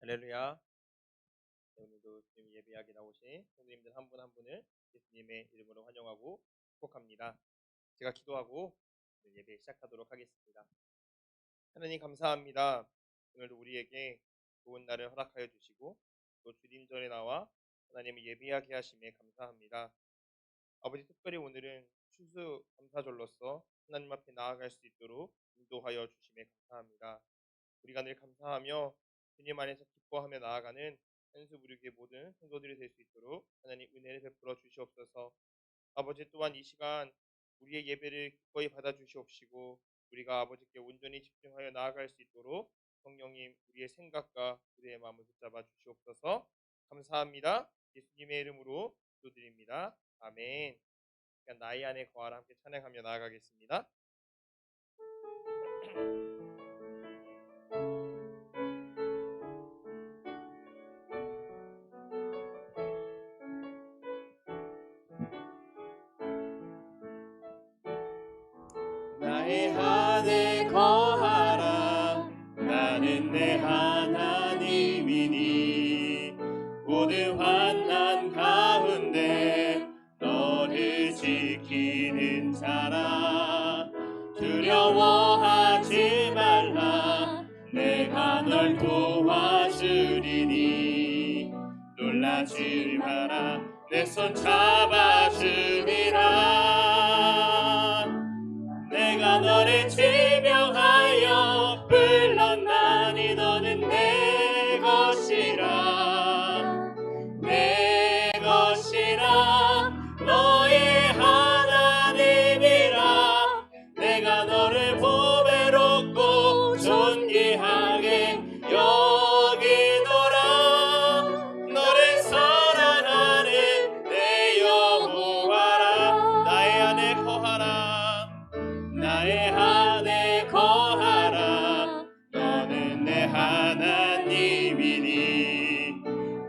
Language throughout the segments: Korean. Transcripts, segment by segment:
할렐루야. 오늘도 주님 예배하게 나오신 성도님들 한 분 한 분을 예수님의 이름으로 환영하고 축복합니다. 제가 기도하고 예배 시작하도록 하겠습니다. 하나님 감사합니다. 오늘도 우리에게 좋은 날을 허락하여 주시고 또 주님 전에 나와 하나님을 예배하게 하심에 감사합니다. 아버지, 특별히 오늘은 추수감사절로서 하나님 앞에 나아갈 수 있도록 인도하여 주심에 감사합니다. 우리가 늘 감사하며 주님 안에서 기뻐하며 나아가는 한수부류의 모든 성도들이 될 수 있도록 하나님 은혜를 베풀어 주시옵소서. 아버지, 또한 이 시간 우리의 예배를 기꺼이 받아 주시옵시고 우리가 아버지께 온전히 집중하여 나아갈 수 있도록 성령님 우리의 생각과 우리의 마음을 붙잡아 주시옵소서. 감사합니다. 예수님의 이름으로 기도드립니다. 아멘. 나의 안에 거하라 함께 찬양하며 나아가겠습니다. 나의 안에 거하라. 나는 내 하나님이니 모든 환난 가운데 너를 지키는 자라. 두려워하지 말라. 내가 널 도와주리니 놀라지 마라. 내 손 잡아주리라. 내가 너를 지명하여 불렀나니 너는 내 것이라. 내 것이라. 너의 하나님이라. 내가 너를 보배롭고 존귀하게 여기노라. 너를 사랑하는 내 여호와라. 나의 안에 거하라. 나의 안에 거하라. 너는 내 하나님이니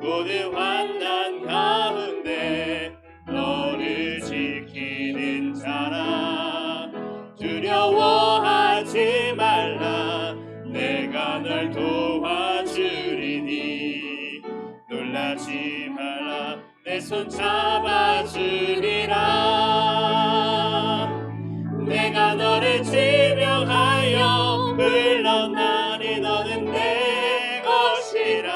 모든 환난 가운데 너를 지키는 자라. 두려워하지 말라. 내가 널 도와주리니 놀라지 말라. 내 손 잡아주리라. 내가 너를 지명하여 불렀나니 너는 내 것이라.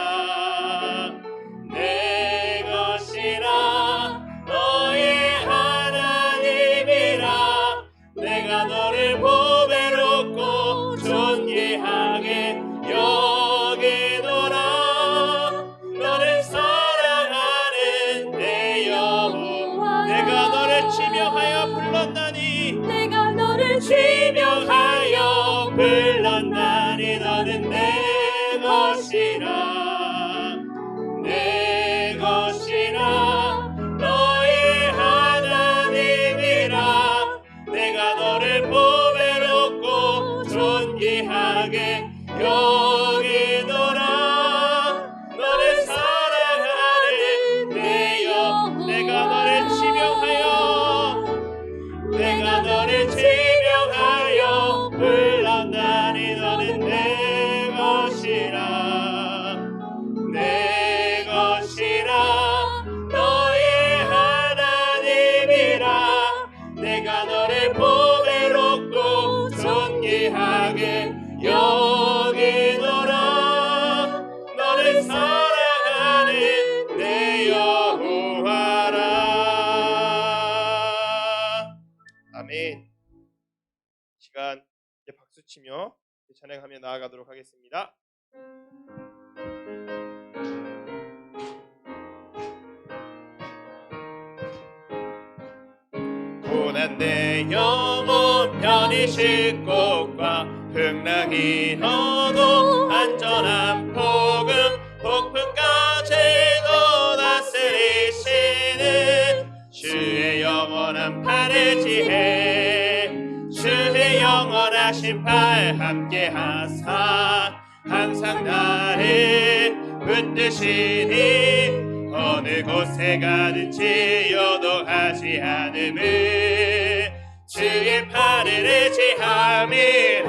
내 것이라. 너의 하나님이라. 내가 너를 보배롭고 존귀하게 여기노라. 너를 사랑하는 내 여호와. 내가 너를 지명하여 불렀나니 지명하여 불렀나니 너는 내 것이라. 내 것이라. 너의 하나님이라. 내가 너를 보배롭고 존귀하게 여기노라. 너를 사랑하는 내 여호와. 내가 너를 지명하여 불렀나니 너는 내 것이라. 내 것이라. 너의 하나님이라. 내가 너를 보배롭고 존귀하게 여기노라. 너를 사랑하는 내 여호와라. 아멘. 시간 박수 치며 찬양하며 나아가도록 하겠습니다. 고난 내 영혼 편히 쉴 곳과 풍랑이 너도 안전한 복음 폭풍까지도 다스리시는 주의 영원한 팔을 지혜 주의 영원하신 팔 함께 하사 항상 나를 붙드시니 어느 곳에 가든지 요동하지 않음을 주의 팔을 의지함이라.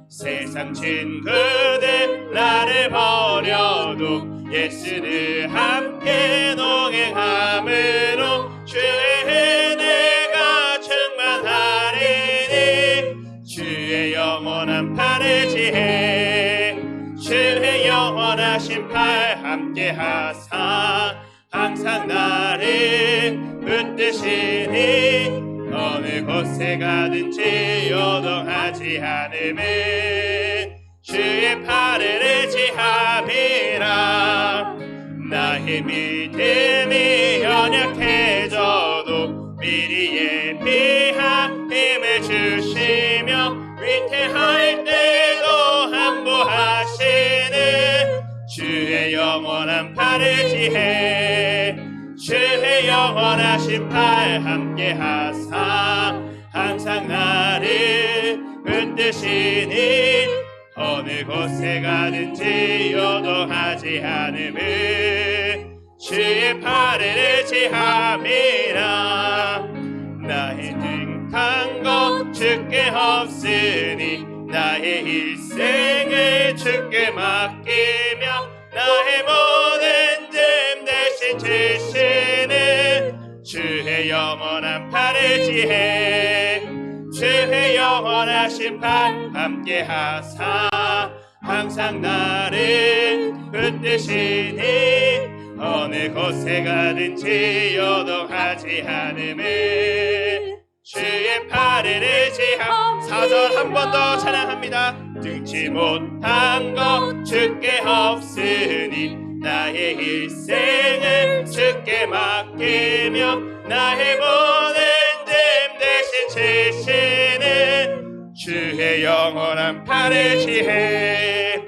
세상 친구들 나를 버리 되어도 예수를 함께 동행함으로 주의 은혜가 충만하리니 주의 영원한 팔을 지혜 주의 영원하신 팔 함께 하사 항상 나를 붙드시니 어느 곳에 가든지 요동하지 않음은 주의 팔을 의지함이라 나의 믿음이 연약해져도 미리 예비한 힘을 주시며 위태할 때도 함부하시는 주의 영원한 팔을 지혜 주의 영원하신 팔 함께 하사 항상 나를 붙드시니 어느 곳에 가든지 요동하지 않음은 주의 팔을 의지함이라 나의 등한 것 주께 없으니 나의 일생을 주께 맡기며 나의 모든 짐 대신 지시는 주의 영원한 팔을 지혜 주의 영원하신 팔 함께 하사 항상 나를 붙드시니 어느 곳에 가든지 요동하지 않음은 주의 팔을 의지함 4절 한 번 더 찬양합니다. 등치 못한 것 주께 없으니 나의 일생을 주께 맡기며 나의 모든 짐 대신 지시는 주의 영원한 팔을 지혜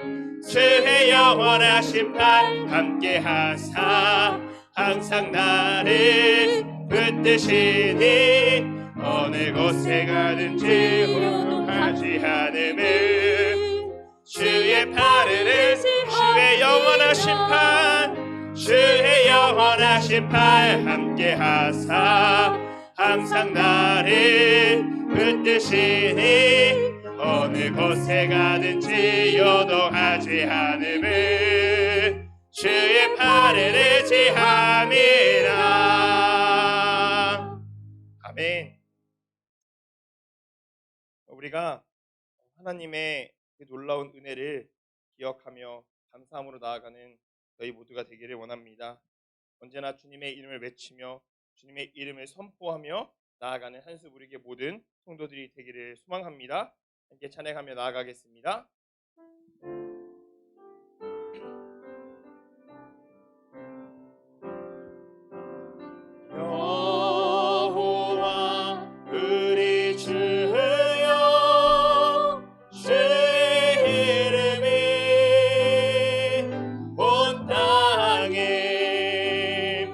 주의 영원하신 팔 함께 하사 항상 나를 붙드시니 어느 곳에 가든지 요동하지 않음은 주의 팔을 주의 영원하신 팔 주의 영원하신 팔 함께 하사 항상 나를 붙드시니 어느 곳에 가든지 요동하지 않음은 주의 팔을 의지함이라. 아멘. 우리가 하나님의 그 놀라운 은혜를 기억하며 감사함으로 나아가는 저희 모두가 되기를 원합니다. 언제나 주님의 이름을 외치며 주님의 이름을 선포하며 나아가는 한수 부르기의 모든 성도들이 되기를 소망합니다. 함께 찬양하며 나아가겠습니다. 여호와 우리 주여 주의 이름이 온 땅에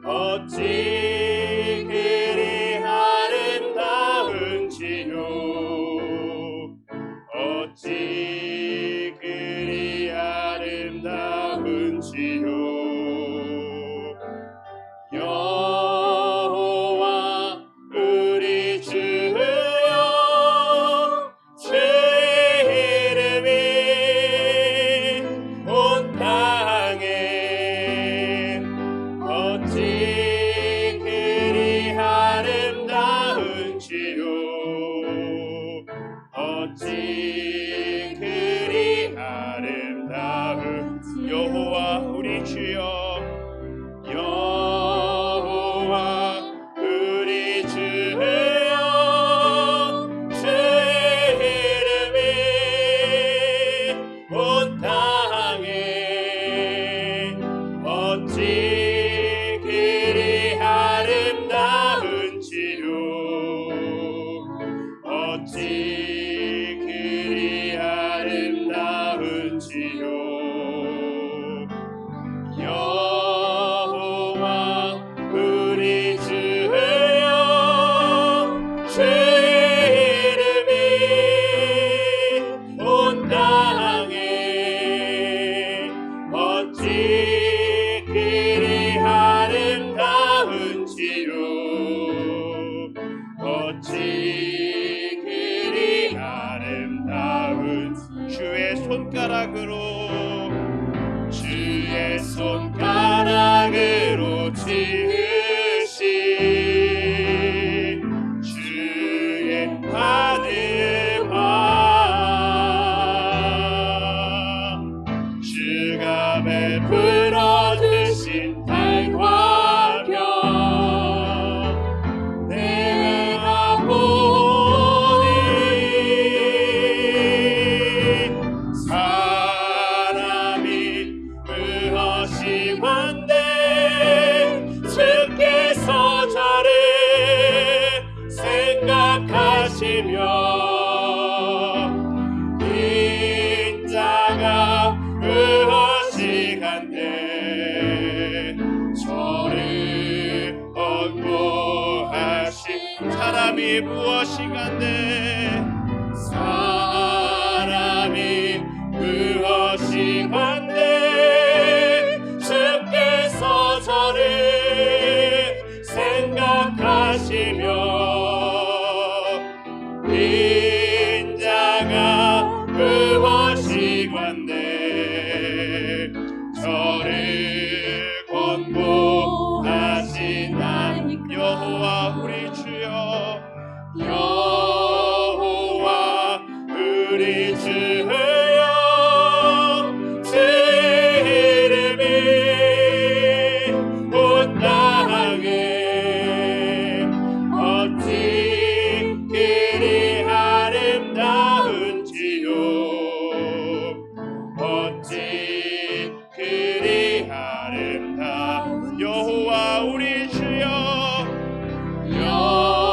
어찌 그리 아름다운지요 어찌 그리 아름다운지요 여호와 우리 주여 주의 이름이 온 땅에 어찌 그리 아름다운지요 어찌 그리 아름다운 여호와 우리 주여 여호와 우리 주여 주의 이름이 온 땅에 어찌 그리 아름다운지요 어찌 그리 아름다운지요 여호와 우리 주여 주의 이름이 온 땅에 어찌 그리 아름다운지요 어찌 그리 아름다운 주의 손가락으로 주의 주의 손가락으로 지으신 주의 하늘과 주가 베풀어 주신 달과 별 내가 보니 사람이 무엇이 한데 주께서 저를 생각하시며 인자가 무엇이 간데 저를 권고하신 사람이 무엇이 간데 사람이 무엇이 간데 주께서 저를 생각하시며 인자가 무엇이 간데 저를 권고하시나 여호와 우리 주여 여호와 우리 주여 주의 이름이 온 땅에 어찌 그리 아름다운지요 어찌 그리 아름다운 여호와 우리 주여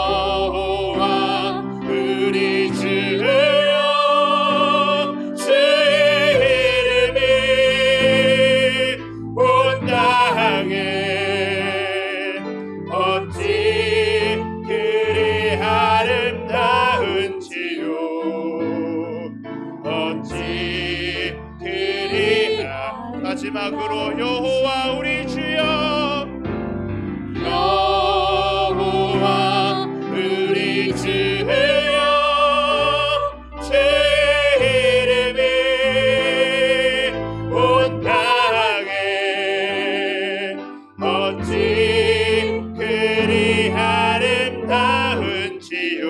여호와 우리 주여 주의 이름이 온 땅에 어찌 그리 아름다운지요 어찌 그리 마지막으로 여호와 우리 주여 여호와 우리 주여 주의 이름이 온 땅에 어찌 그리 아름다운지요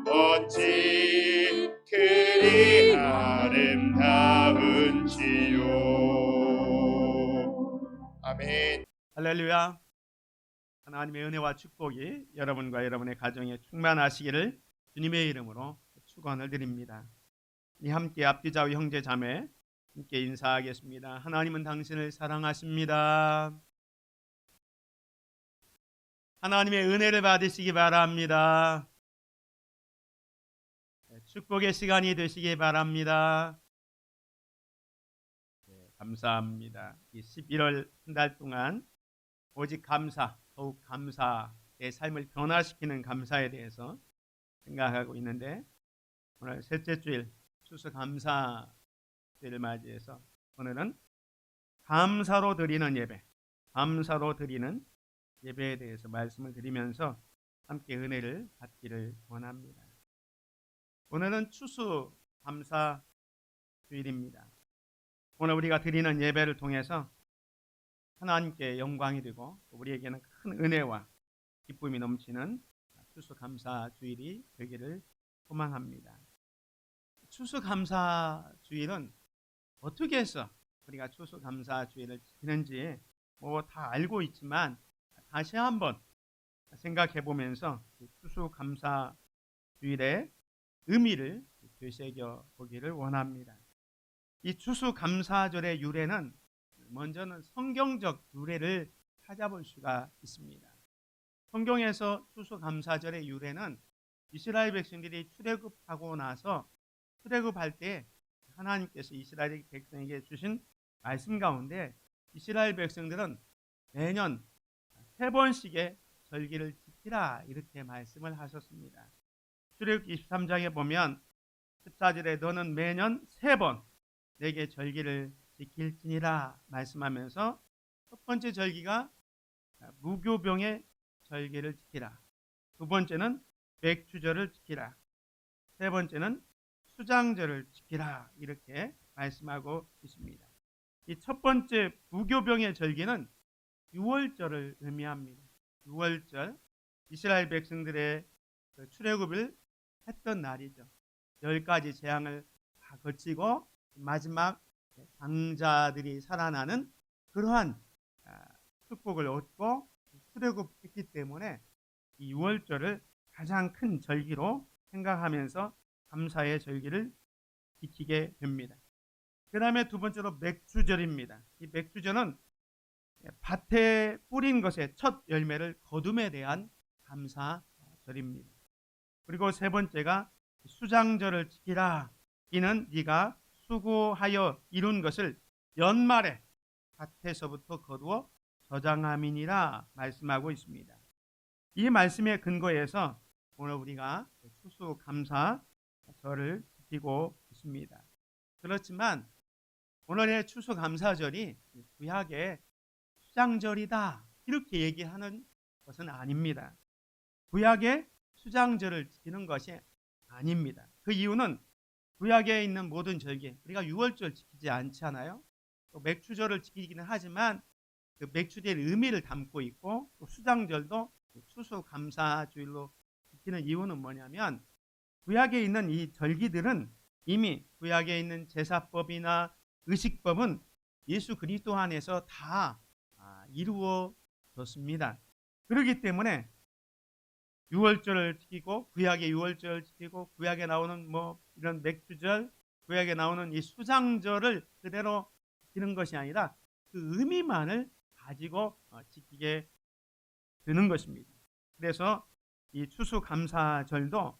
어찌 그리 아름다운지요 아멘. 할렐루야. 하나님의 은혜와 축복이 여러분과 여러분의 가정에 충만하시기를 주님의 이름으로 축원을 드립니다. 이 함께 앞뒤좌우 형제 자매 함께 인사하겠습니다. 하나님은 당신을 사랑하십니다. 하나님의 은혜를 받으시기 바랍니다. 축복의 시간이 되시기 바랍니다. 감사합니다. 이 11월 한 달 동안 오직 감사, 더욱 감사의 삶을 변화시키는 감사에 대해서 생각하고 있는데 오늘 셋째 주일 추수감사주일을 맞이해서 오늘은 감사로 드리는 예배, 감사로 드리는 예배에 대해서 말씀을 드리면서 함께 은혜를 받기를 원합니다. 오늘은 추수감사주일입니다. 오늘 우리가 드리는 예배를 통해서 하나님께 영광이 되고 우리에게는 큰 은혜와 기쁨이 넘치는 추수감사주일이 되기를 소망합니다. 추수감사주일은 어떻게 해서 우리가 추수감사주일을 지키는지 다 알고 있지만 다시 한번 생각해 보면서 추수감사주일의 의미를 되새겨 보기를 원합니다. 이 추수감사절의 유래는 먼저는 성경적 유래를 찾아볼 수가 있습니다. 성경에서 추수감사절의 유래는 이스라엘 백성들이 출애굽하고 나서 출애굽할 때 하나님께서 이스라엘 백성에게 주신 말씀 가운데 이스라엘 백성들은 매년 3번씩의 절기를 지키라 이렇게 말씀을 하셨습니다. 출애굽 23장에 보면 14절에 너는 매년 3번 내게 절기를 지킬지니라 말씀하면서 첫 번째 절기가 무교병의 절기를 지키라, 두 번째는 백주절을 지키라, 세 번째는 수장절을 지키라 이렇게 말씀하고 있습니다. 이 첫 번째 무교병의 절기는 유월절을 의미합니다. 유월절, 이스라엘 백성들의 출애굽을 했던 날이죠. 10가지 재앙을 다 거치고 마지막 장자들이 살아나는 그러한 축복을 얻고 출애굽했기 때문에 이 유월절을 가장 큰 절기로 생각하면서 감사의 절기를 지키게 됩니다. 그 다음에 두 번째로 맥주절입니다. 이 맥주절은 밭에 뿌린 것의 첫 열매를 거둠에 대한 감사절입니다. 그리고 세 번째가 수장절을 지키라. 이는 네가 수고하여 이룬 것을 연말에 밭에서부터 거두어 저장함이니라 말씀하고 있습니다. 이 말씀에 근거해서 오늘 우리가 추수감사절을 지키고 있습니다. 그렇지만 오늘의 추수감사절이 구약의 수장절이다 이렇게 얘기하는 것은 아닙니다. 구약의 수장절을 지키는 것이 아닙니다. 그 이유는 구약에 있는 모든 절기, 우리가 유월절 지키지 않잖아요. 또 맥주절을 지키기는 하지만 그 맥주절의 의미를 담고 있고, 또 수장절도 추수감사주일로 지키는 이유는 뭐냐면, 구약에 있는 이 절기들은 이미 구약에 있는 제사법이나 의식법은 예수 그리스도 안에서 다 이루어졌습니다. 그렇기 때문에 유월절을 지키고, 구약의 유월절을 지키고, 구약에 나오는 이런 맥주절, 구약에 나오는 이 수장절을 그대로 지키는 것이 아니라 그 의미만을 가지고 지키게 되는 것입니다. 그래서 이 추수감사절도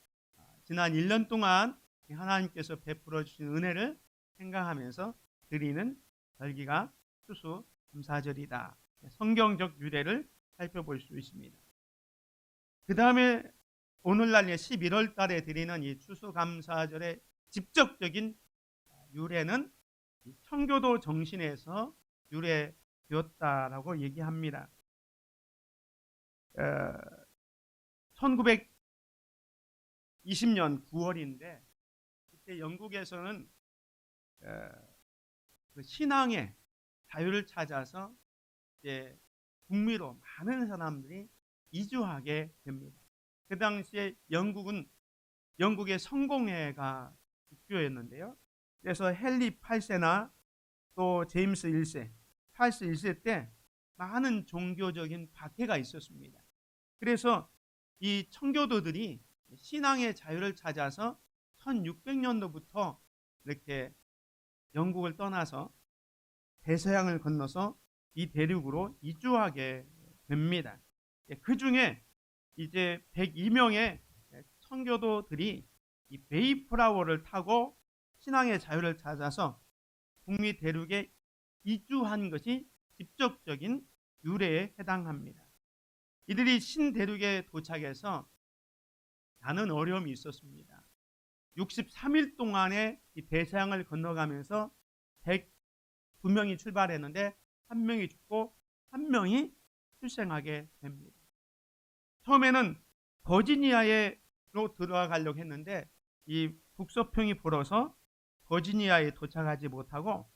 지난 1년 동안 하나님께서 베풀어 주신 은혜를 생각하면서 드리는 절기가 추수감사절이다. 성경적 유래를 살펴볼 수 있습니다. 그 다음에 오늘날 11월 달에 드리는 이 추수감사절의 직접적인 유래는 청교도 정신에서 유래되었다라고 얘기합니다. 1920년 9월인데 그때 영국에서는 그 신앙의 자유를 찾아서 이제 북미로 많은 사람들이 이주하게 됩니다. 그 당시에 영국의 성공회가 주요였는데요. 그래서 헨리 8세나 또 제임스 1세, 찰스 1세 때 많은 종교적인 박해가 있었습니다. 그래서 이 청교도들이 신앙의 자유를 찾아서 1600년도부터 이렇게 영국을 떠나서 대서양을 건너서 이 대륙으로 이주하게 됩니다. 그 중에 이제 102명의 청교도들이 이 메이플라워를 타고 신앙의 자유를 찾아서 북미 대륙에 이주한 것이 직접적인 유래에 해당합니다. 이들이 신대륙에 도착해서 많은 어려움이 있었습니다. 63일 동안의 이 대서양을 건너가면서 102명이 출발했는데 1명이 죽고 1명이 출생하게 됩니다. 처음에는 버지니아로 들어가려고 했는데 이 북서평이 불어서 버지니아에 도착하지 못하고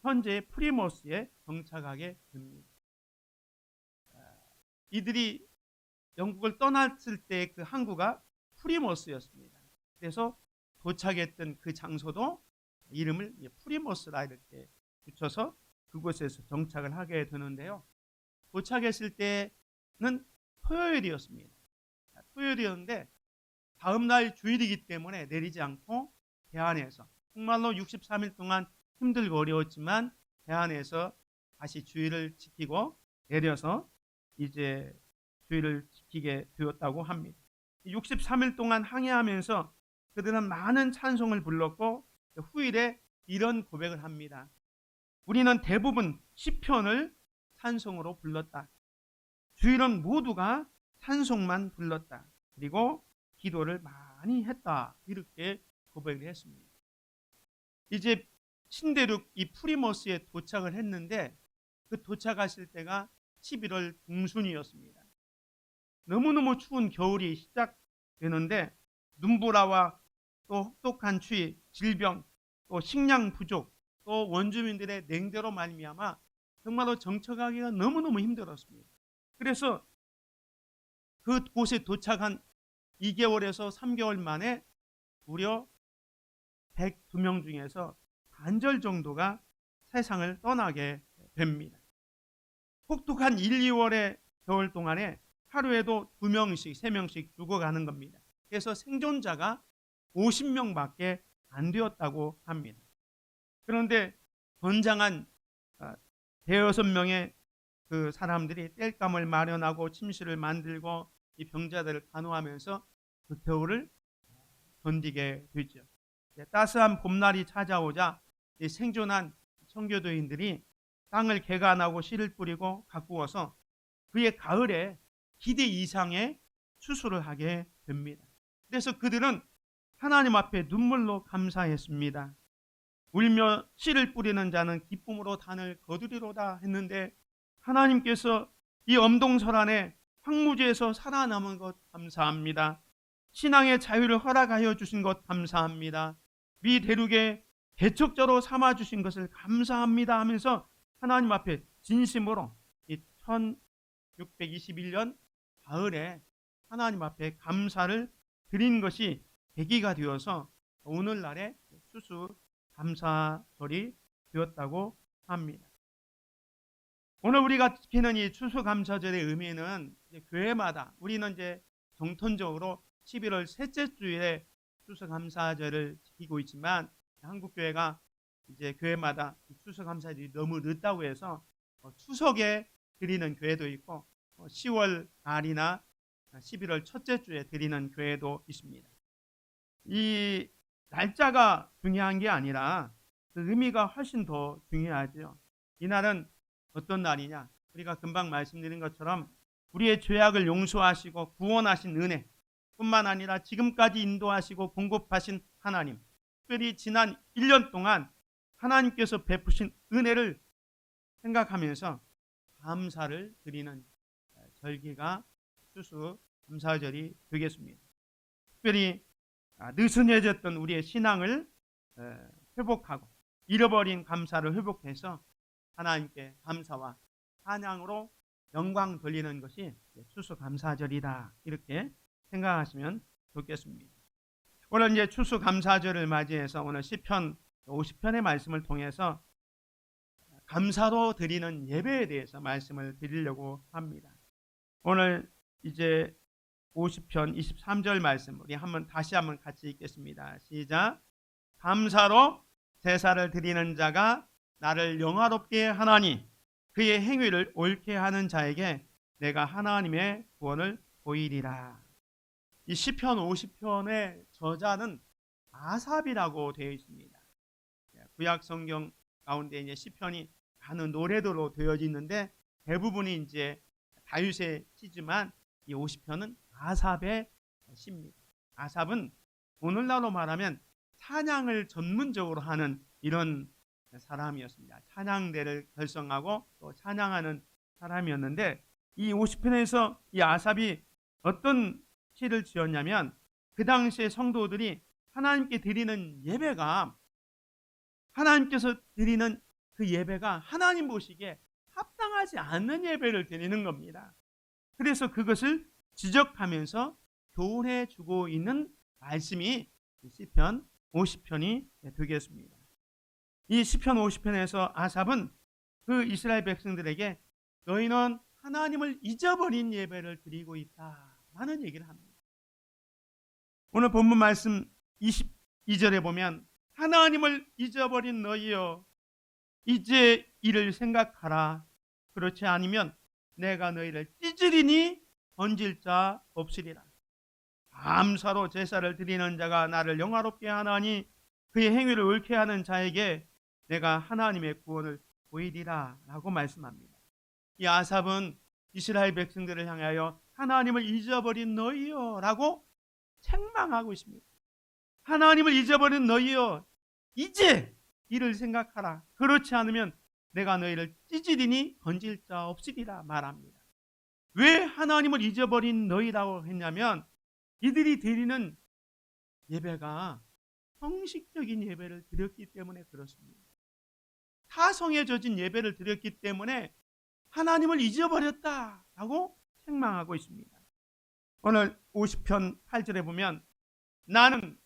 현재 프리머스에 정착하게 됩니다. 이들이 영국을 떠났을 때 그 항구가 프리머스였습니다. 그래서 도착했던 그 장소도 이름을 프리머스라 이렇게 붙여서 그곳에서 정착을 하게 되는데요. 도착했을 때는 토요일이었습니다. 토요일이었는데 다음날 주일이기 때문에 내리지 않고 대안에서 정말로 63일 동안 힘들고 어려웠지만 대안에서 다시 주일을 지키고 내려서 이제 주일을 지키게 되었다고 합니다. 63일 동안 항해하면서 그들은 많은 찬송을 불렀고 후일에 이런 고백을 합니다. 우리는 대부분 시편을 찬송으로 불렀다. 주일은 모두가 찬송만 불렀다. 그리고 기도를 많이 했다. 이렇게 고백을 했습니다. 이제 신대륙 이 프리머스에 도착을 했는데 그 도착하실 때가 11월 중순이었습니다. 너무너무 추운 겨울이 시작되는데 눈보라와 또 혹독한 추위, 질병, 또 식량 부족 또 원주민들의 냉대로 말미암아 정말로 정착하기가 너무너무 힘들었습니다. 그래서 그곳에 도착한 2개월에서 3개월 만에 무려 102명 중에서 반절 정도가 세상을 떠나게 됩니다. 혹독한 1, 2월의 겨울 동안에 하루에도 2명씩, 3명씩 죽어가는 겁니다. 그래서 생존자가 50명밖에 안 되었다고 합니다. 그런데 건장한 대여섯 명의 그 사람들이 땔감을 마련하고 침실을 만들고 이 병자들을 간호하면서 그 겨울을 견디게 되죠. 따스한 봄날이 찾아오자 생존한 청교도인들이 땅을 개간하고 씨를 뿌리고 가꾸어서 그의 가을에 기대 이상의 추수를 하게 됩니다. 그래서 그들은 하나님 앞에 눈물로 감사했습니다. 울며 씨를 뿌리는 자는 기쁨으로 단을 거두리로다 했는데 하나님께서 이 엄동설안에 황무지에서 살아남은 것 감사합니다. 신앙의 자유를 허락하여 주신 것 감사합니다. 미 대륙에 개척자로 삼아 주신 것을 감사합니다 하면서 하나님 앞에 진심으로 이 1621년 가을에 하나님 앞에 감사를 드린 것이 계기가 되어서 오늘날의 추수 감사절이 되었다고 합니다. 오늘 우리가 지키는 이 추수감사절의 의미는 이제 교회마다 우리는 이제 정통적으로 11월 셋째 주일에 추수감사절을 지키고 있지만 한국교회가 이제 교회마다 추수감사절이 너무 늦다고 해서 추석에 드리는 교회도 있고 10월 말이나 11월 첫째 주에 드리는 교회도 있습니다. 이 날짜가 중요한 게 아니라 그 의미가 훨씬 더 중요하죠. 이날은 어떤 날이냐? 우리가 금방 말씀드린 것처럼 우리의 죄악을 용서하시고 구원하신 은혜 뿐만 아니라 지금까지 인도하시고 공급하신 하나님, 특별히 지난 1년 동안 하나님께서 베푸신 은혜를 생각하면서 감사를 드리는 절기가 추수 감사절이 되겠습니다. 특별히 느슨해졌던 우리의 신앙을 회복하고 잃어버린 감사를 회복해서 하나님께 감사와 찬양으로 영광 돌리는 것이 추수감사절이다 이렇게 생각하시면 좋겠습니다. 오늘 이제 추수감사절을 맞이해서 오늘 시편 50편의 말씀을 통해서 감사로 드리는 예배에 대해서 말씀을 드리려고 합니다. 오늘 이제 50편 23절 말씀 우리 다시 한번 같이 읽겠습니다. 시작. 감사로 제사를 드리는 자가 나를 영화롭게 하나니 그의 행위를 옳게 하는 자에게 내가 하나님의 구원을 보이리라. 이 시편 50편의 저자는 아삽이라고 되어 있습니다. 구약 성경 가운데 이제 시편이 많은 노래도로 되어져 있는데 대부분이 이제 다윗의 시지만 이 50편은 아삽의 시입니다. 아삽은 오늘날로 말하면 찬양을 전문적으로 하는 이런 사람이었습니다. 찬양대를 결성하고 또 찬양하는 사람이었는데 이 50편에서 이 아삽이 어떤 시를 지었냐면 그 당시에 성도들이 하나님께 드리는 예배가 하나님께서 드리는 그 예배가 하나님 보시기에 합당하지 않는 예배를 드리는 겁니다. 그래서 그것을 지적하면서 교훈해 주고 있는 말씀이 시편 50편이 되겠습니다. 이 시편 50편에서 아삽은 그 이스라엘 백성들에게 너희는 하나님을 잊어버린 예배를 드리고 있다라는 얘기를 합니다. 오늘 본문 말씀 22절에 보면 하나님을 잊어버린 너희여 이제 이를 생각하라. 그렇지 않으면 내가 너희를 찢으리니 건질 자 없으리라. 감사로 제사를 드리는 자가 나를 영화롭게 하나니 그의 행위를 옳게 하는 자에게 내가 하나님의 구원을 보이리라 라고 말씀합니다. 이 아삽은 이스라엘 백성들을 향하여 하나님을 잊어버린 너희여 라고 책망하고 있습니다. 하나님을 잊어버린 너희여 이제 이를 생각하라. 그렇지 않으면 내가 너희를 찢으리니 건질 자 없으리라 말합니다. 왜 하나님을 잊어버린 너희라고 했냐면 이들이 드리는 예배가 형식적인 예배를 드렸기 때문에 그렇습니다. 타성에 젖은 예배를 드렸기 때문에 하나님을 잊어버렸다라고 책망하고 있습니다. 오늘 50편 8절에 보면 나는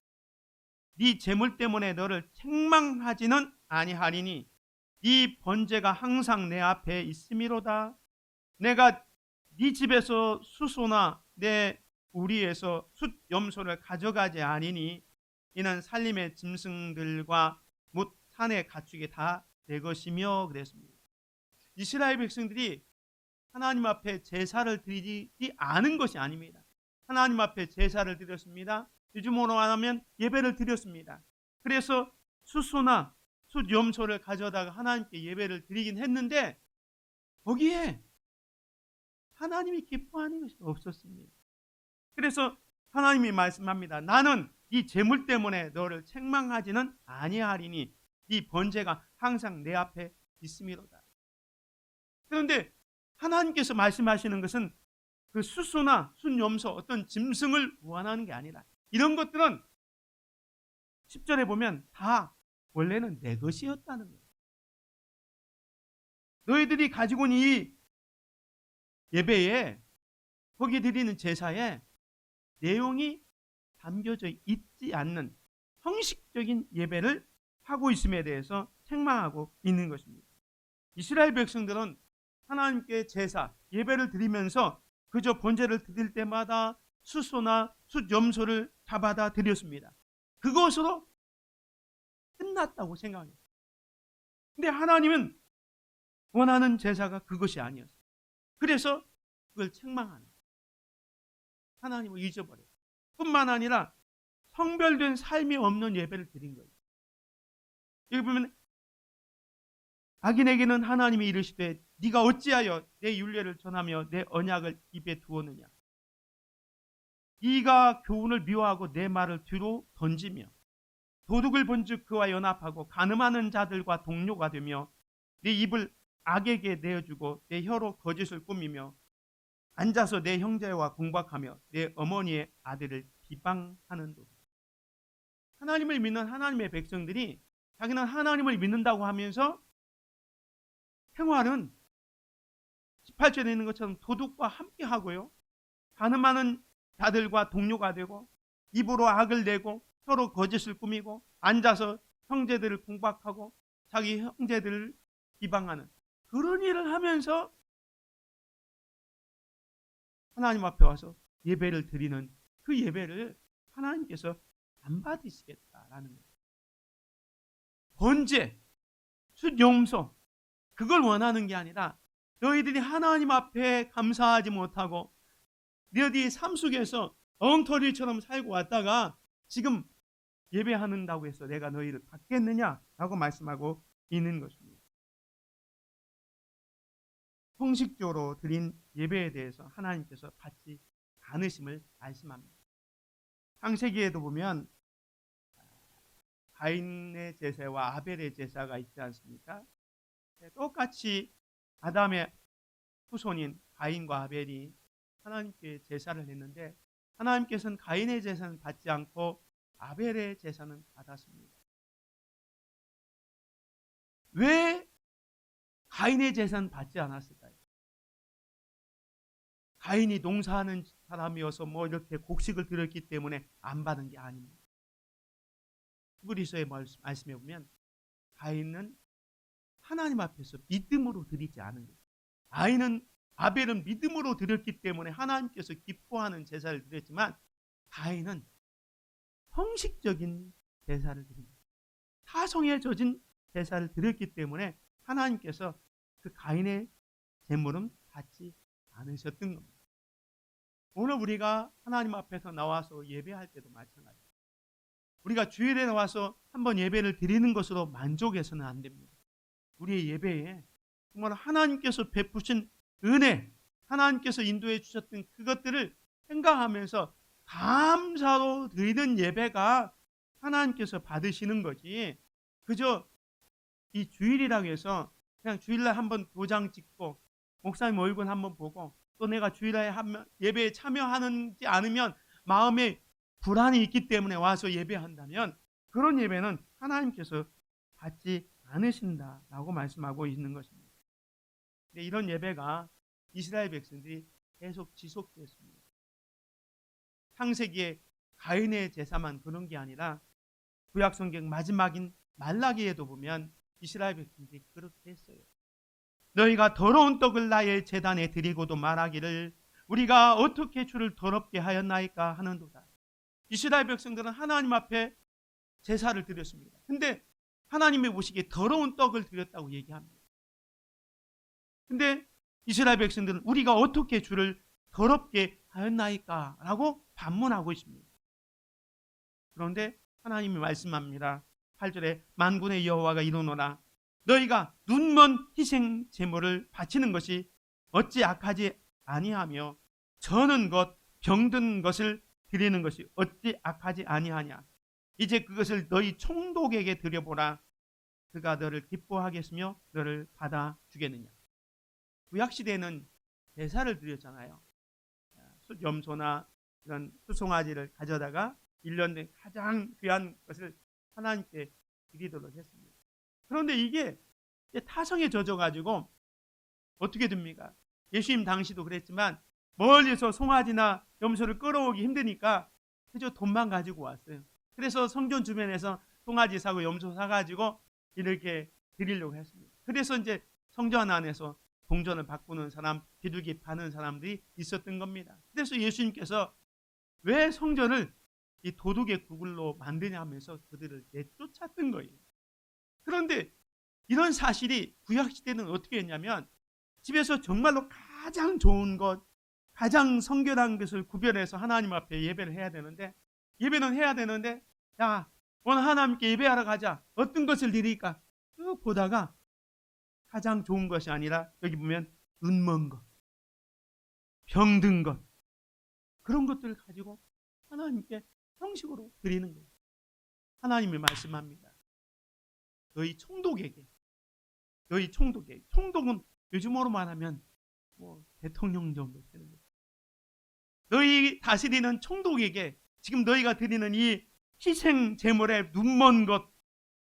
네 재물 때문에 너를 책망하지는 아니하리니 네 번제가 항상 내 앞에 있음이로다. 내가 네 집에서 수소나 내 우리에서 숫 염소를 가져가지 아니니 이는 살림의 짐승들과 못 산의 가축이 다 내 것이며 그랬습니다. 이스라엘 백성들이 하나님 앞에 제사를 드리지 않은 것이 아닙니다. 하나님 앞에 제사를 드렸습니다. 요즘으로 말하면 예배를 드렸습니다. 그래서 수소나 숫 염소를 가져다가 하나님께 예배를 드리긴 했는데 거기에 하나님이 기뻐하는 것이 없었습니다. 그래서 하나님이 말씀합니다. 나는 이 재물 때문에 너를 책망하지는 아니하리니 이 번제가 항상 내 앞에 있음이로다. 그런데 하나님께서 말씀하시는 것은 그 수소나 순염소 어떤 짐승을 원하는 게 아니라 이런 것들은 10절에 보면 다 원래는 내 것이었다는 거예요. 너희들이 가지고 있는 이 예배에 거기에 드리는 제사에 내용이 담겨져 있지 않는 형식적인 예배를 하고 있음에 대해서 책망하고 있는 것입니다. 이스라엘 백성들은 하나님께 제사, 예배를 드리면서 그저 번제를 드릴 때마다 수소나 숫염소를 잡아다 드렸습니다. 그것으로 끝났다고 생각해요. 근데 하나님은 원하는 제사가 그것이 아니었어요. 그래서 그걸 책망하는 거예요. 하나님을 잊어버려요. 뿐만 아니라 성별된 삶이 없는 예배를 드린 거예요. 여기 보면 악인에게는 하나님이 이르시되 네가 어찌하여 내 율례를 전하며 내 언약을 입에 두었느냐. 네가 교훈을 미워하고 내 말을 뒤로 던지며 도둑을 본즉 그와 연합하고 간음하는 자들과 동료가 되며 내 입을 악에게 내어주고 내 혀로 거짓을 꾸미며 앉아서 내 형제와 공박하며 내 어머니의 아들을 비방하는도다. 하나님을 믿는 하나님의 백성들이 자기는 하나님을 믿는다고 하면서 생활은 18절에 있는 것처럼 도둑과 함께 하고요. 간음하는 자들과 동료가 되고 입으로 악을 내고 혀로 거짓을 꾸미고 앉아서 형제들을 공박하고 자기 형제들을 비방하는 그런 일을 하면서 하나님 앞에 와서 예배를 드리는 그 예배를 하나님께서 안 받으시겠다라는 거예요. 번제, 숫염소 그걸 원하는 게 아니라 너희들이 하나님 앞에 감사하지 못하고 너희들이 삶 속에서 엉터리처럼 살고 왔다가 지금 예배하는다고 해서 내가 너희를 받겠느냐라고 말씀하고 있는 것입니다. 형식적으로 드린 예배에 대해서 하나님께서 받지 않으심을 말씀합니다. 창세기에도 보면 가인의 제사와 아벨의 제사가 있지 않습니까? 똑같이 아담의 후손인 가인과 아벨이 하나님께 제사를 했는데 하나님께서는 가인의 제사는 받지 않고 아벨의 제사는 받았습니다. 왜 가인의 제사는 받지 않았을까요? 가인이 농사하는 사람이어서 뭐 이렇게 곡식을 드렸기 때문에 안 받은 게 아닙니다. 히브리서의 말씀에 보면 가인은 하나님 앞에서 믿음으로 드리지 않은 거예요. 아벨은 믿음으로 드렸기 때문에 하나님께서 기뻐하는 제사를 드렸지만 가인은 형식적인 제사를 드린 거예요. 타성에 젖은 제사를 드렸기 때문에 하나님께서 그 가인의 제물은 받지 않으셨던 겁니다. 오늘 우리가 하나님 앞에서 나와서 예배할 때도 마찬가지입니다. 우리가 주일에 나와서 한번 예배를 드리는 것으로 만족해서는 안 됩니다. 우리의 예배에 정말 하나님께서 베푸신 은혜, 하나님께서 인도해 주셨던 그것들을 생각하면서 감사로 드리는 예배가 하나님께서 받으시는 거지. 그저 이 주일이라고 해서 그냥 주일날 한번 도장 찍고 목사님 얼굴 한번 보고 또 내가 주일날 예배에 참여하는지 않으면 마음에 불안이 있기 때문에 와서 예배한다면 그런 예배는 하나님께서 받지 않으신다라고 말씀하고 있는 것입니다. 근데 이런 예배가 이스라엘 백성들이 계속 지속되었습니다. 창세기에 가인의 제사만 그런 게 아니라 구약 성경 마지막인 말라기에도 보면 이스라엘 백성들이 그렇게 했어요. 너희가 더러운 떡을 나의 제단에 드리고도 말하기를 우리가 어떻게 주를 더럽게 하였나이까 하는도다. 이스라엘 백성들은 하나님 앞에 제사를 드렸습니다. 근데 하나님이 보시기에 더러운 떡을 드렸다고 얘기합니다. 근데 이스라엘 백성들은 우리가 어떻게 주를 더럽게 하였나이까 라고 반문하고 있습니다. 그런데 하나님이 말씀합니다. 8절에 만군의 여호와가 이르노라 너희가 눈먼 희생 제물을 바치는 것이 어찌 악하지 아니하며 저는 것 병든 것을 드리는 것이 어찌 악하지 아니하냐. 이제 그것을 너희 총독에게 드려보라. 그가 너를 기뻐하겠으며 너를 받아주겠느냐. 구약시대에는 제사를 드렸잖아요. 염소나 이런 수송아지를 가져다가 1년 내 가장 귀한 것을 하나님께 드리도록 했습니다. 그런데 이게 타성에 젖어가지고 어떻게 됩니까? 예수님 당시도 그랬지만 멀리서 송아지나 염소를 끌어오기 힘드니까 그저 돈만 가지고 왔어요. 그래서 성전 주변에서 송아지 사고 염소 사가지고 이렇게 드리려고 했습니다. 그래서 이제 성전 안에서 동전을 바꾸는 사람, 비둘기 파는 사람들이 있었던 겁니다. 그래서 예수님께서 왜 성전을 이 도둑의 구글로 만드냐 하면서 그들을 내쫓았던 거예요. 그런데 이런 사실이 구약시대는 어떻게 했냐면 집에서 정말로 가장 좋은 것, 가장 성결한 것을 구별해서 하나님 앞에 예배를 해야 되는데 예배는 해야 되는데 야 오늘 하나님께 예배하러 가자. 어떤 것을 드릴까? 쭉 보다가 가장 좋은 것이 아니라 여기 보면 눈먼 것, 병든 것 그런 것들을 가지고 하나님께 형식으로 드리는 거예요. 하나님이 말씀합니다. 너희 총독에게 총독은 요즘으로 말하면 뭐 대통령 정도 되는 거예요. 너희 다스리는 총독에게 지금 너희가 드리는 이 희생 제물에 눈먼 것,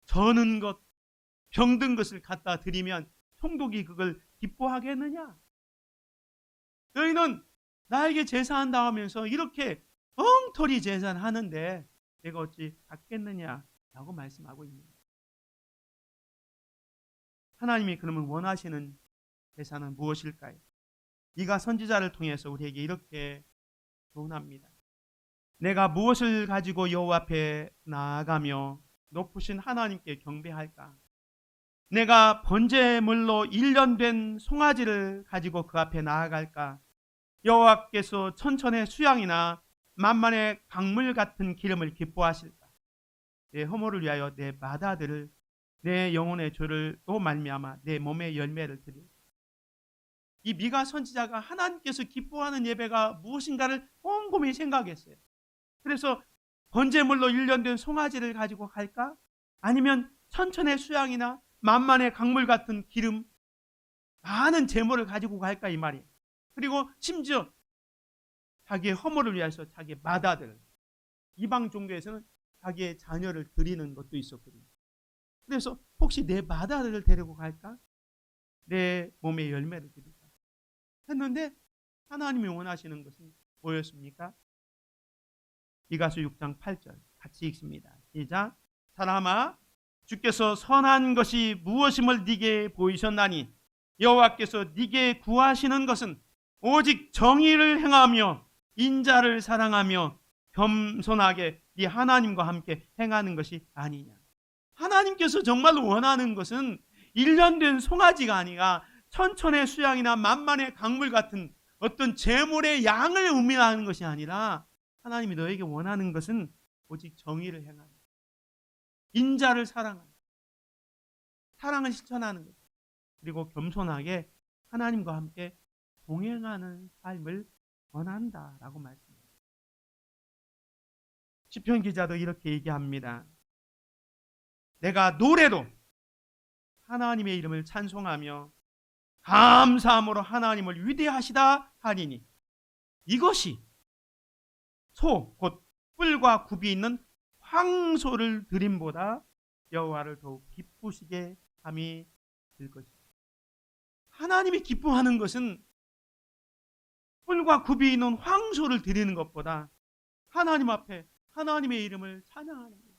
저는 것, 병든 것을 갖다 드리면 총독이 그걸 기뻐하겠느냐? 너희는 나에게 제사한다 하면서 이렇게 엉터리 제사를 하는데 내가 어찌 받겠느냐라고 말씀하고 있습니다. 하나님이 그러면 원하시는 제사는 무엇일까요? 네가 선지자를 통해서 우리에게 이렇게 조언합니다. 내가 무엇을 가지고 여호와 앞에 나아가며 높으신 하나님께 경배할까? 내가 번제물로 1년 된 송아지를 가지고 그 앞에 나아갈까? 여호와께서 천천의 수양이나 만만의 강물 같은 기름을 기뻐하실까? 내 허물을 위하여 내 맏아들을 내 영혼의 죄를 또 말미암아 내 몸의 열매를 드리고. 이 미가 선지자가 하나님께서 기뻐하는 예배가 무엇인가를 곰곰이 생각했어요. 그래서 번제물로 1년 된 송아지를 가지고 갈까? 아니면 천천의 수양이나 만만의 강물 같은 기름, 많은 제물을 가지고 갈까 이 말이에요. 그리고 심지어 자기의 허물을 위해서 자기의 맏아들, 이방 종교에서는 자기의 자녀를 드리는 것도 있었거든요. 그래서 혹시 내 맏아들을 데리고 갈까? 내 몸의 열매를 드릴까? 했는데 하나님이 원하시는 것은 뭐였습니까? 이가서 6장 8절 같이 읽습니다. 시작. 사람아 주께서 선한 것이 무엇임을 네게 보이셨나니 여호와께서 네게 구하시는 것은 오직 정의를 행하며 인자를 사랑하며 겸손하게 네 하나님과 함께 행하는 것이 아니냐. 하나님께서 정말 원하는 것은 1년 된 송아지가 아니라 천천의 수양이나 만만의 강물 같은 어떤 제물의 양을 의미하는 것이 아니라 하나님이 너에게 원하는 것은 오직 정의를 행하는, 인자를 사랑하는, 사랑을 실천하는 것, 그리고 겸손하게 하나님과 함께 동행하는 삶을 원한다라고 말씀합니다. 시편 기자도 이렇게 얘기합니다. 내가 노래로 하나님의 이름을 찬송하며 감사함으로 하나님을 위대하시다 하리니 이것이 소 곧 뿔과 굽이 있는 황소를 드림보다 여호와를 더욱 기쁘시게 감이 들 것입니다. 하나님이 기뻐하는 것은 뿔과 굽이 있는 황소를 드리는 것보다 하나님 앞에 하나님의 이름을 찬양하는 거예요.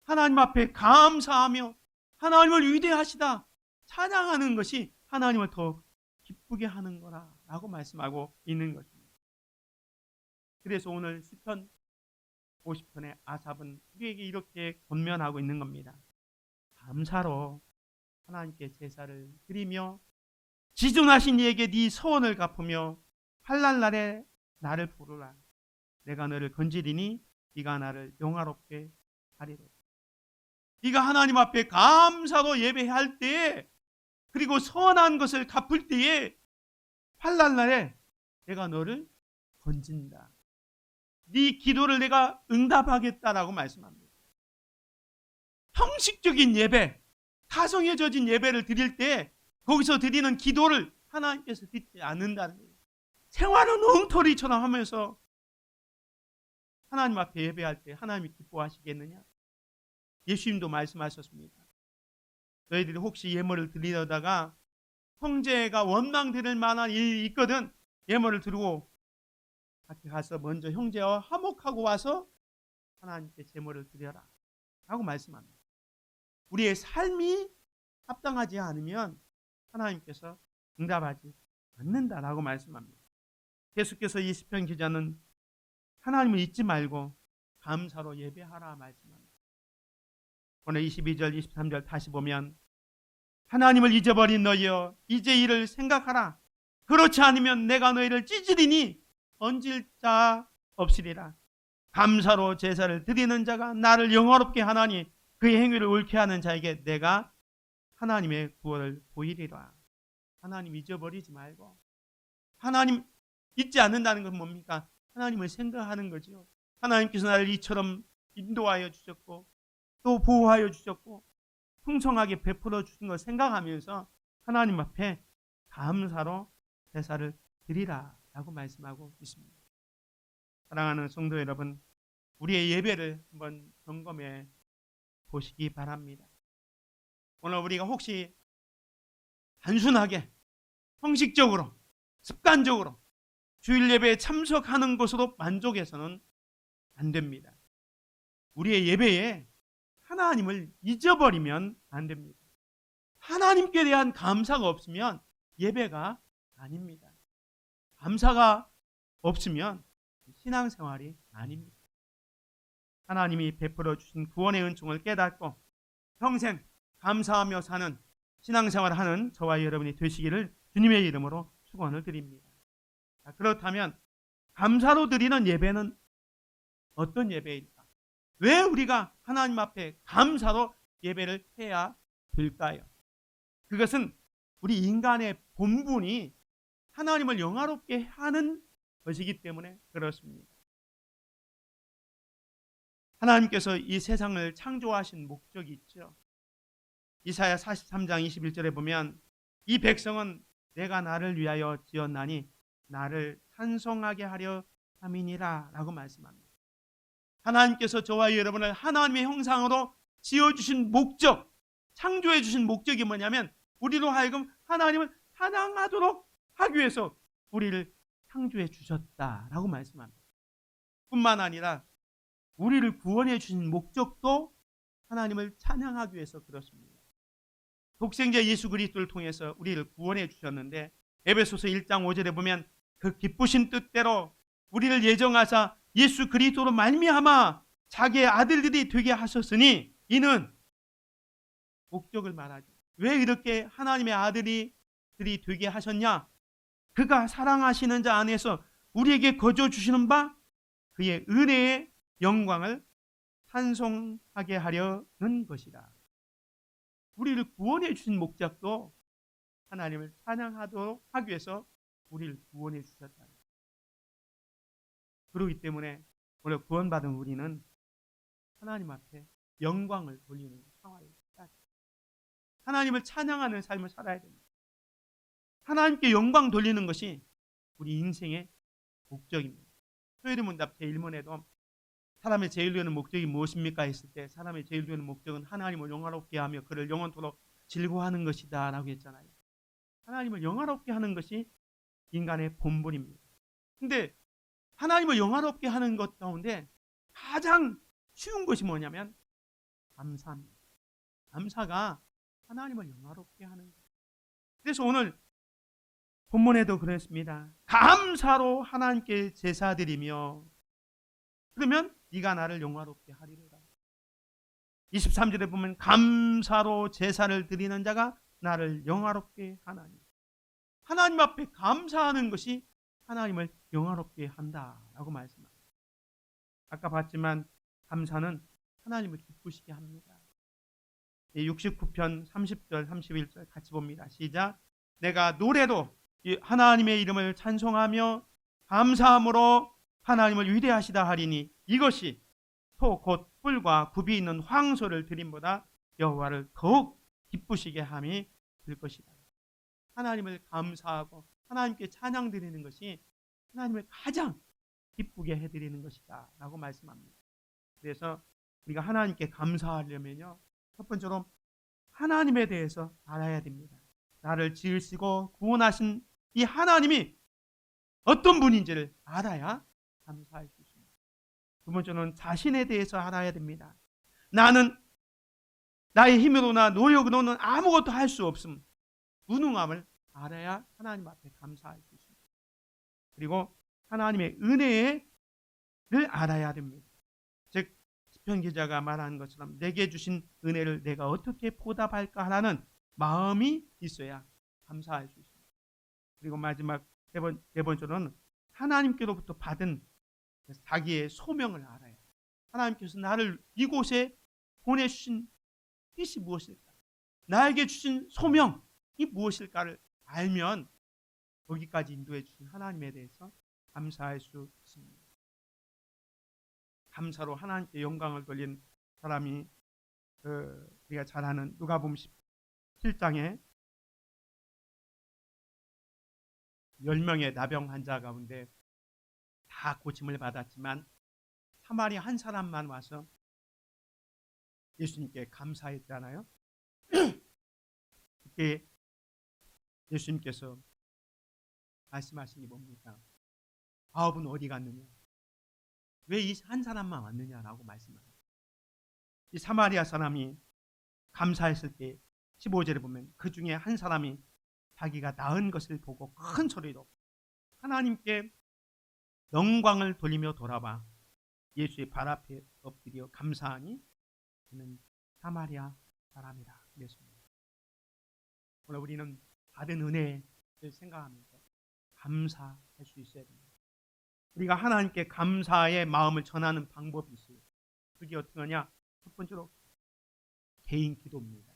하나님 앞에 감사하며 하나님을 위대하시다 찬양하는 것이 하나님을 더 기쁘게 하는 거라고 말씀하고 있는 것입니다. 그래서 오늘 시편 50편의 아삽은 우리에게 이렇게 권면하고 있는 겁니다. 감사로 하나님께 제사를 드리며 지존하신 이에게 네 소원을 갚으며 환난 날에 나를 부르라. 내가 너를 건지리니 네가 나를 영화롭게 하리라. 네가 하나님 앞에 감사로 예배할 때에 그리고 선한 것을 갚을 때에 환난 날에 내가 너를 건진다. 네 기도를 내가 응답하겠다라고 말씀합니다. 형식적인 예배, 타성에 젖은 예배를 드릴 때 거기서 드리는 기도를 하나님께서 듣지 않는다는 거예요. 생활은 엉터리처럼 하면서 하나님 앞에 예배할 때 하나님이 기뻐하시겠느냐? 예수님도 말씀하셨습니다. 너희들이 혹시 예물을 드리려다가 형제가 원망드릴 만한 일이 있거든 예물을 드리고 밖에 가서 먼저 형제와 화목하고 와서 하나님께 제물을 드려라 라고 말씀합니다. 우리의 삶이 합당하지 않으면 하나님께서 응답하지 않는다라고 말씀합니다. 계속해서 이 시편 기자는 하나님을 잊지 말고 감사로 예배하라 말씀합니다. 오늘 22절 23절 다시 보면 하나님을 잊어버린 너희여 이제 이를 생각하라. 그렇지 않으면 내가 너희를 찢으리니 얹을 자 없으리라. 감사로 제사를 드리는 자가 나를 영화롭게 하나니 그의 행위를 옳게 하는 자에게 내가 하나님의 구원을 보이리라. 하나님 잊어버리지 말고 하나님 잊지 않는다는 건 뭡니까? 하나님을 생각하는 거죠. 하나님께서 나를 이처럼 인도하여 주셨고 또 보호하여 주셨고 풍성하게 베풀어 주신 걸 생각하면서 하나님 앞에 감사로 제사를 드리라 라고 말씀하고 있습니다. 사랑하는 성도 여러분, 우리의 예배를 한번 점검해 보시기 바랍니다. 오늘 우리가 혹시 단순하게 형식적으로 습관적으로 주일 예배에 참석하는 것으로 만족해서는 안 됩니다. 우리의 예배에 하나님을 잊어버리면 안 됩니다. 하나님께 대한 감사가 없으면 예배가 아닙니다. 감사가 없으면 신앙생활이 아닙니다. 하나님이 베풀어 주신 구원의 은총을 깨닫고 평생 감사하며 사는 신앙생활을 하는 저와 여러분이 되시기를 주님의 이름으로 축원을 드립니다. 자, 그렇다면 감사로 드리는 예배는 어떤 예배일까? 왜 우리가 하나님 앞에 감사로 예배를 해야 될까요? 그것은 우리 인간의 본분이 하나님을 영화롭게 하는 것이기 때문에 그렇습니다. 하나님께서 이 세상을 창조하신 목적이 있죠. 이사야 43장 21절에 보면 이 백성은 내가 나를 위하여 지었나니 나를 찬송하게 하려 함이니라 라고 말씀합니다. 하나님께서 저와 여러분을 하나님의 형상으로 지어주신 목적, 창조해 주신 목적이 뭐냐면 우리로 하여금 하나님을 찬양하도록 하기 위해서 우리를 창조해 주셨다라고 말씀합니다. 뿐만 아니라 우리를 구원해 주신 목적도 하나님을 찬양하기 위해서 그렇습니다. 독생자 예수 그리스도를 통해서 우리를 구원해 주셨는데 에베소서 1장 5절에 보면 그 기쁘신 뜻대로 우리를 예정하사 예수 그리스도로 말미암아 자기의 아들들이 되게 하셨으니 이는 목적을 말하죠. 왜 이렇게 하나님의 아들이 되게 하셨냐? 그가 사랑하시는 자 안에서 우리에게 거저 주시는 바 그의 은혜의 영광을 찬송하게 하려는 것이다. 우리를 구원해 주신 목적도 하나님을 찬양하도록 하기 위해서 우리를 구원해 주셨다. 그렇기 때문에 오늘 구원받은 우리는 하나님 앞에 영광을 돌리는 상황이 있다. 하나님을 찬양하는 삶을 살아야 됩니다. 하나님께 영광 돌리는 것이 우리 인생의 목적입니다. 토요일 문답 제1문에도 사람의 제일 되는 목적이 무엇입니까? 했을 때 사람의 제일 되는 목적은 하나님을 영화롭게 하며 그를 영원토록 즐거워하는 것이다 라고 했잖아요. 하나님을 영화롭게 하는 것이 인간의 본분입니다. 근데 하나님을 영화롭게 하는 것 가운데 가장 쉬운 것이 뭐냐면 감사입니다. 감사가 하나님을 영화롭게 하는 것. 그래서 오늘 본문에도 그랬습니다. 감사로 하나님께 제사 드리며 그러면 네가 나를 영화롭게 하리로다. 23절에 보면 감사로 제사를 드리는 자가 나를 영화롭게 하나니. 하나님 앞에 감사하는 것이 하나님을 영화롭게 한다라고 말씀합니다. 아까 봤지만 감사는 하나님을 기쁘시게 합니다. 69편 30절 31절 같이 봅니다. 시작. 내가 노래로 하나님의 이름을 찬송하며 감사함으로 하나님을 위대하시다 하리니 이것이 소 곧 뿔과 굽이 있는 황소를 드림보다 여호와를 더욱 기쁘시게 함이 될 것이다. 하나님을 감사하고 하나님께 찬양 드리는 것이 하나님을 가장 기쁘게 해드리는 것이다 라고 말씀합니다. 그래서 우리가 하나님께 감사하려면요, 첫 번째로 하나님에 대해서 알아야 됩니다. 나를 지으시고 구원하신 이 하나님이 어떤 분인지를 알아야 감사할 수 있습니다. 두 번째는 자신에 대해서 알아야 됩니다. 나는 나의 힘으로나 노력으로는 아무것도 할 수 없음, 무능함을 알아야 하나님 앞에 감사할 수 있습니다. 그리고 하나님의 은혜를 알아야 됩니다. 즉 시편 기자가 말하는 것처럼 내게 주신 은혜를 내가 어떻게 보답할까 하는 마음이 있어야 감사할 수 있습니다. 그리고 마지막 네 번째로는 하나님께로부터 받은 자기의 소명을 알아야, 하나님께서 나를 이곳에 보내주신 뜻이 무엇일까, 나에게 주신 소명이 무엇일까를 알면 거기까지 인도해 주신 하나님에 대해서 감사할 수 있습니다. 감사로 하나님께 영광을 돌린 사람이 우리가 잘 아는 누가복음 17장에 10명의 나병 환자 가운데 다 고침을 받았지만 사마리아 한 사람만 와서 예수님께 감사했잖아요. 그때 예수님께서 말씀하신 게 뭡니까? 9은 어디 갔느냐? 왜 이 한 사람만 왔느냐라고 말씀합니다. 이 사마리아 사람이 감사했을 때 15절에 보면 그 중에 한 사람이 자기가 나은 것을 보고 큰 소리로 하나님께 영광을 돌리며 돌아와 예수의 발 앞에 엎드려 감사하니 그는 사마리아 사람이다. 그랬습니다. 오늘 우리는 받은 은혜를 생각하면서 감사할 수 있어야 됩니다. 우리가 하나님께 감사의 마음을 전하는 방법이 있어요. 그게 어떻게 하냐? 첫 번째로 개인 기도입니다.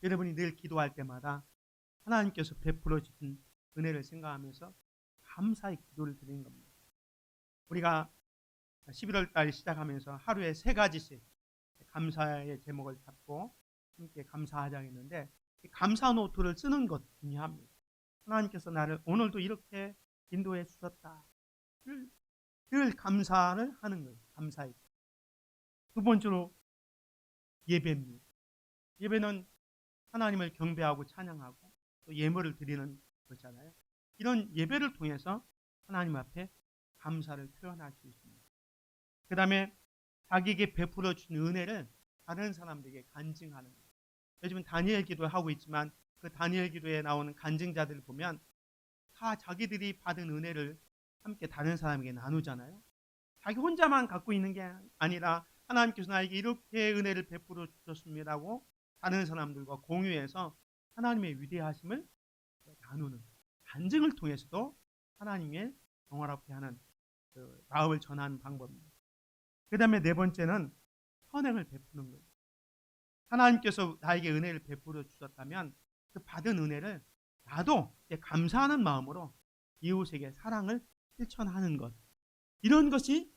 여러분이 늘 기도할 때마다 하나님께서 베풀어 주신 은혜를 생각하면서 감사의 기도를 드리는 겁니다. 우리가 11월 달 시작하면서 하루에 3가지씩 감사의 제목을 잡고 함께 감사하자 했는데 감사 노트를 쓰는 것 중요합니다. 하나님께서 나를 오늘도 이렇게 인도해 주셨다. 늘 감사를 하는 거예요. 감사의. 두 번째로 예배입니다. 예배는 하나님을 경배하고 찬양하고 또 예물을 드리는 거잖아요. 이런 예배를 통해서 하나님 앞에 감사를 표현할 수 있습니다. 그 다음에 자기에게 베풀어 준 은혜를 다른 사람들에게 간증하는 거예요. 요즘은 다니엘 기도 하고 있지만 그 다니엘 기도에 나오는 간증자들을 보면 다 자기들이 받은 은혜를 함께 다른 사람에게 나누잖아요. 자기 혼자만 갖고 있는 게 아니라 하나님께서 나에게 이렇게 은혜를 베풀어 주셨습니다고 다른 사람들과 공유해서 하나님의 위대하심을 나누는 간증을 통해서도 하나님의 영화롭게 하는 그 마음을 전하는 방법입니다. 그 다음에 네 번째는 선행을 베푸는 거예요. 하나님께서 나에게 은혜를 베풀어 주셨다면 그 받은 은혜를 나도 감사하는 마음으로 이웃에게 사랑을 실천하는 것, 이런 것이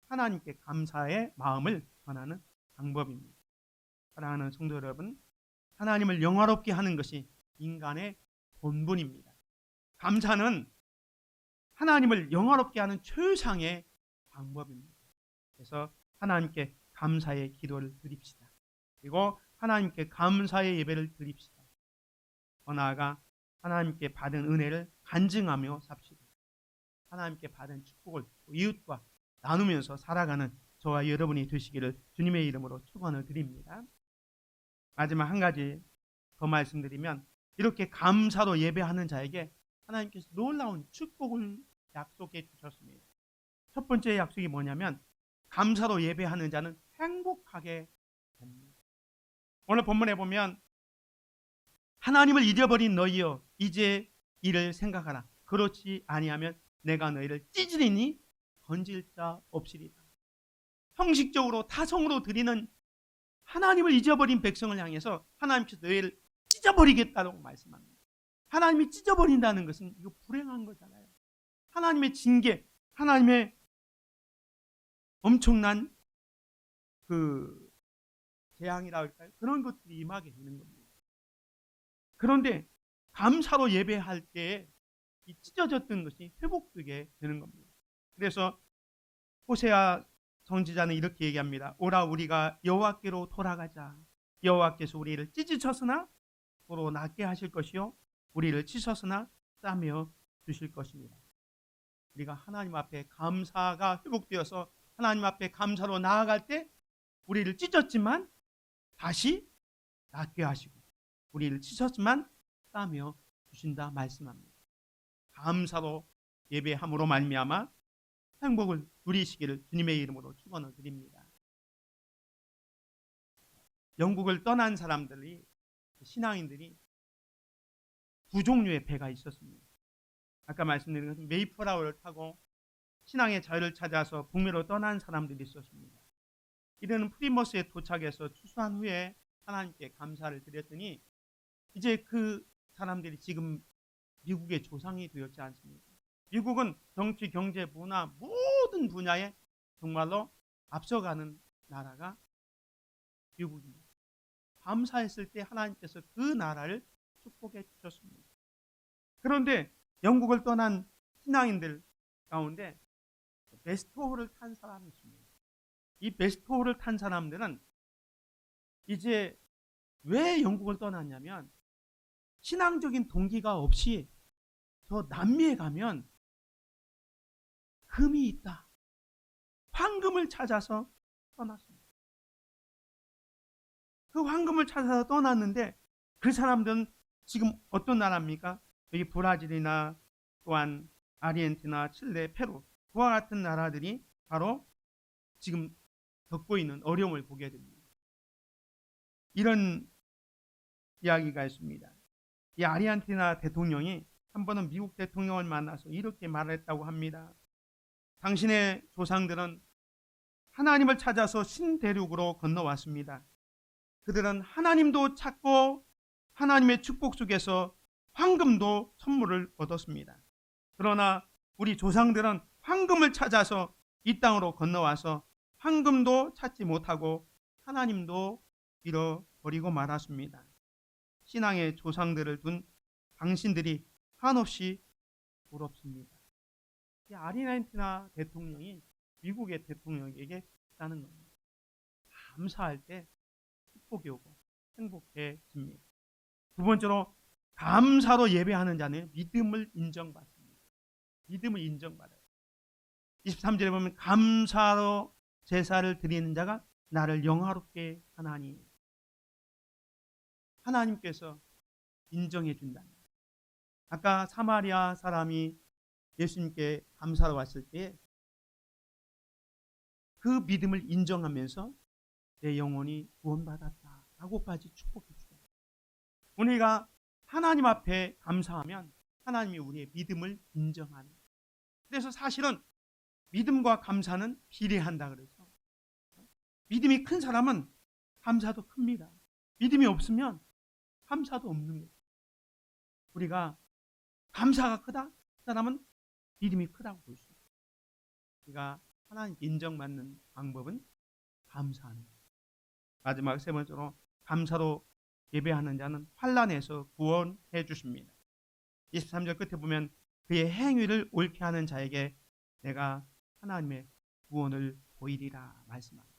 하나님께 감사의 마음을 전하는 방법입니다. 사랑하는 성도 여러분, 하나님을 영화롭게 하는 것이 인간의 본분입니다. 감사는 하나님을 영화롭게 하는 최상의 방법입니다. 그래서 하나님께 감사의 기도를 드립시다. 그리고 하나님께 감사의 예배를 드립시다. 더 나아가 하나님께 받은 은혜를 간증하며 삽시다. 하나님께 받은 축복을 이웃과 나누면서 살아가는 저와 여러분이 되시기를 주님의 이름으로 축원을 드립니다. 마지막 한 가지 더 말씀드리면, 이렇게 감사로 예배하는 자에게 하나님께서 놀라운 축복을 약속해 주셨습니다. 첫 번째 약속이 뭐냐면, 감사로 예배하는 자는 행복하게 됩니다. 오늘 본문에 보면 하나님을 잊어버린 너희여 이제 이를 생각하라. 그렇지 아니하면 내가 너희를 찌질이니 건질 자 없으리라. 형식적으로 타성으로 드리는 하나님을 잊어버린 백성을 향해서 하나님께서 너희를 찢어버리겠다고 말씀합니다. 하나님이 찢어버린다는 것은 이거 불행한 거잖아요. 하나님의 징계, 하나님의 엄청난 그 재앙이라 할까요? 그런 것들이 임하게 되는 겁니다. 그런데 감사로 예배할 때에 이 찢어졌던 것이 회복되게 되는 겁니다. 그래서 호세아 선지자는 이렇게 얘기합니다. 오라 우리가 여호와께로 돌아가자. 여호와께서 우리를 찢으셨으나 서로 낫게 하실 것이요 우리를 치셨으나 싸며 주실 것입니다. 우리가 하나님 앞에 감사가 회복되어서 하나님 앞에 감사로 나아갈 때 우리를 찢었지만 다시 낫게 하시고 우리를 치셨지만 싸며 주신다 말씀합니다. 감사로 예배함으로 말미암아 행복을 누리시기를 주님의 이름으로 축원을 드립니다. 영국을 떠난 사람들이, 신앙인들이 두 종류의 배가 있었습니다. 아까 말씀드린 것처럼 메이플라워를 타고 신앙의 자유를 찾아서 북미로 떠난 사람들이 있었습니다. 이들은 프리머스에 도착해서 추수한 후에 하나님께 감사를 드렸더니 이제 그 사람들이 지금 미국의 조상이 되었지 않습니까? 미국은 정치, 경제, 문화 모든 분야에 정말로 앞서가는 나라가 미국입니다. 감사했을 때 하나님께서 그 나라를 축복해 주셨습니다. 그런데 영국을 떠난 신앙인들 가운데 베스트호를 탄 사람이 있습니다. 이 베스트호를 탄 사람들은 이제 왜 영국을 떠났냐면 신앙적인 동기가 없이 저 남미에 가면 금이 있다. 황금을 찾아서 떠났습니다. 그 황금을 찾아서 떠났는데 그 사람들은 지금 어떤 나라입니까? 여기 브라질이나 또한 아르헨티나, 칠레, 페루 그와 같은 나라들이 바로 지금 겪고 있는 어려움을 보게 됩니다. 이런 이야기가 있습니다. 이 아르헨티나 대통령이 한 번은 미국 대통령을 만나서 이렇게 말했다고 합니다. 당신의 조상들은 하나님을 찾아서 신대륙으로 건너왔습니다. 그들은 하나님도 찾고 하나님의 축복 속에서 황금도 선물을 얻었습니다. 그러나 우리 조상들은 황금을 찾아서 이 땅으로 건너와서 황금도 찾지 못하고 하나님도 잃어버리고 말았습니다. 신앙의 조상들을 둔 당신들이 한없이 부럽습니다. 이 아르헨티나 대통령이 미국의 대통령에게 했다는 겁니다. 감사할 때 축복이 오고 행복해집니다. 두 번째로 감사로 예배하는 자는 믿음을 인정받습니다. 믿음을 인정받아요. 23절에 보면 감사로 제사를 드리는 자가 나를 영화롭게 하나니 하나님께서 인정해 준답니다. 아까 사마리아 사람이 예수님께 감사로 왔을 때 그 믿음을 인정하면서 내 영혼이 구원받았다 라고까지 축복해 주죠. 우리가 하나님 앞에 감사하면 하나님이 우리의 믿음을 인정하는. 그래서 사실은 믿음과 감사는 비례한다 그래서 믿음이 큰 사람은 감사도 큽니다. 믿음이 없으면 감사도 없는 거예요. 우리가 감사가 크다? 그 사람은 믿음이 크다고 볼 수 있어요. 우리가 하나님 인정받는 방법은 감사하는 거예요. 마지막 세 번째로 감사로 예배하는 자는 환난에서 구원해 주십니다. 23절 끝에 보면 그의 행위를 옳게 하는 자에게 내가 하나님의 구원을 보이리라 말씀합니다.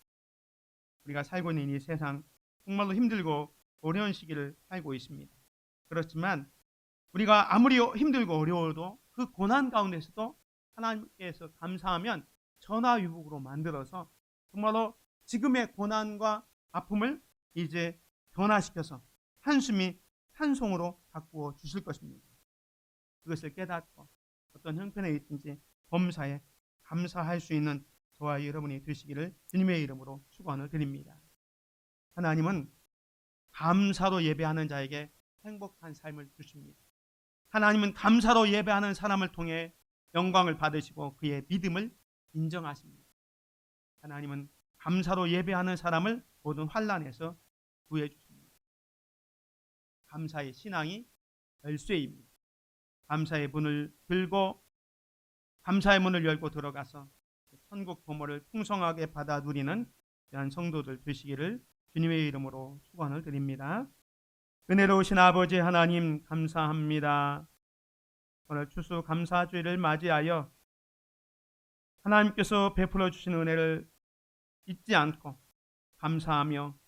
우리가 살고 있는 이 세상 정말로 힘들고 어려운 시기를 살고 있습니다. 그렇지만 우리가 아무리 힘들고 어려워도 그 고난 가운데서도 하나님께서 감사하면 전화위복으로 만들어서 정말로 지금의 고난과 아픔을 이제 변화시켜서 한숨이 찬송으로 바꾸어 주실 것입니다. 그것을 깨닫고 어떤 형편에 있든지 범사에 감사할 수 있는 저와 여러분이 되시기를 주님의 이름으로 축원을 드립니다. 하나님은 감사로 예배하는 자에게 행복한 삶을 주십니다. 하나님은 감사로 예배하는 사람을 통해 영광을 받으시고 그의 믿음을 인정하십니다. 하나님은 감사로 예배하는 사람을 모든 환난에서 구해 주십니다. 감사의 신앙이 열쇠입니다. 감사의 문을 들고 감사의 문을 열고 들어가서 천국 보물을 풍성하게 받아 누리는 귀한 성도들 되시기를 주님의 이름으로 축원을 드립니다. 은혜로우신 아버지 하나님 감사합니다. 오늘 추수감사주일을 맞이하여 하나님께서 베풀어 주신 은혜를 잊지 않고 감사하며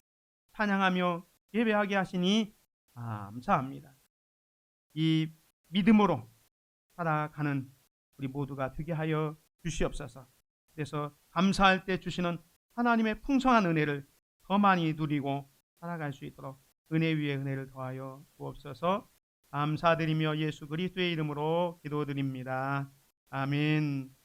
찬양하며 예배하게 하시니 감사합니다. 이 믿음으로 살아가는 우리 모두가 되게 하여 주시옵소서. 그래서 감사할 때 주시는 하나님의 풍성한 은혜를 더 많이 누리고 살아갈 수 있도록 은혜 위에 은혜를 더하여 주옵소서. 감사드리며 예수 그리스도의 이름으로 기도드립니다. 아멘.